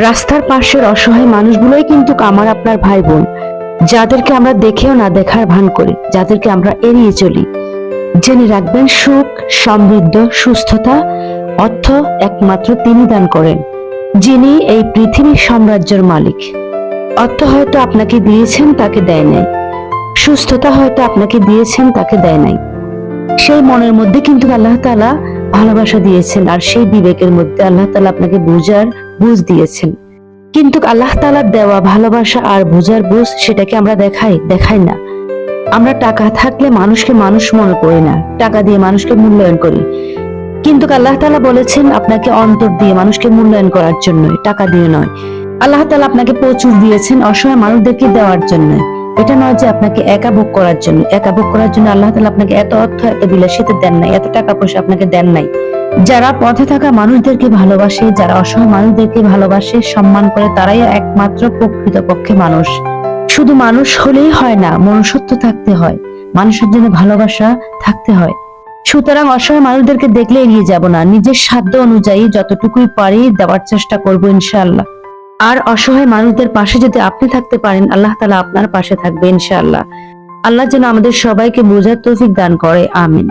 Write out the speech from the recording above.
রাস্তার পাশের অসহায় মানুষগুলোই কিন্তু আমার আপনার ভাই বোন, যাদেরকে আমরা দেখেও না দেখার ভান করি, যাদেরকে আমরা এড়িয়ে চলি। জেনে রাখবেন, সুখ, সমৃদ্ধ, সুস্থতা, অর্থ একমাত্র তিনি দান করেন, যিনি এই পৃথিবীর সাম্রাজ্যের মালিক। অর্থ হয়তো আপনাকে দিয়েছেন, তাকে দেয় নাই। সুস্থতা হয়তো আপনাকে দিয়েছেন, তাকে দেয় নাই। সেই মনের মধ্যে কিন্তু আল্লাহ তাআলা ভালোবাসা দিয়েছেন, আর সেই বিবেকের মধ্যে আল্লাহ তাআলা আপনাকে বুঝ দিয়েছেন। কিন্তু আল্লাহ তাআলার দেওয়া ভালোবাসা আর বুঝার বুঝ, সেটাকে আমরা দেখাই না। আমরা টাকা থাকলে মানুষকে মানুষ মনে করি না, টাকা দিয়ে মানুষকে মূল্যায়ন করি। কিন্তু আল্লাহ তাআলা বলেছেন আপনাকে অন্তর দিয়ে মানুষকে মূল্যায়ন করার জন্য, টাকা দিয়ে নয়। আল্লাহ তাআলা আপনাকে প্রচুর দিয়েছেন অসহায় মানুষদেরকে দেওয়ার জন্য। এটা নয় যে আপনাকে একা ভোগ করার জন্য। একা ভোগ করার জন্য আল্লাহ তাআলা আপনাকে এত অর্থ, এত বিলাসিতা দেন নাই, এত টাকা পয়সা আপনাকে দেন নাই। যারা পথে থাকা মানুষদেরকে ভালোবাসে, যারা অসহায় মানুষদেরকে ভালোবাসে, সম্মান করে, তারাই একমাত্র প্রকৃতপক্ষে মানুষ। শুধু মানুষ হলেই হয় না, মনুষ্যত্ব থাকতে হয়, মানুষের জন্য ভালোবাসা থাকতে হয়। সুতরাং অসহায় মানুষদেরকে দেখলে এড়িয়ে যাব না, নিজের সাধ্য অনুযায়ী যতটুকুই পারি দেওয়ার চেষ্টা করব ইনশাআল্লাহ। আর অসহায় মানুষদের পাশে যদি আপনি থাকতে পারেন, আল্লাহ তাআলা আপনার পাশে থাকবে ইনশাআল্লাহ। আল্লাহ যেন আমাদের সবাইকে বোঝার তৌফিক দান করে, আমিন।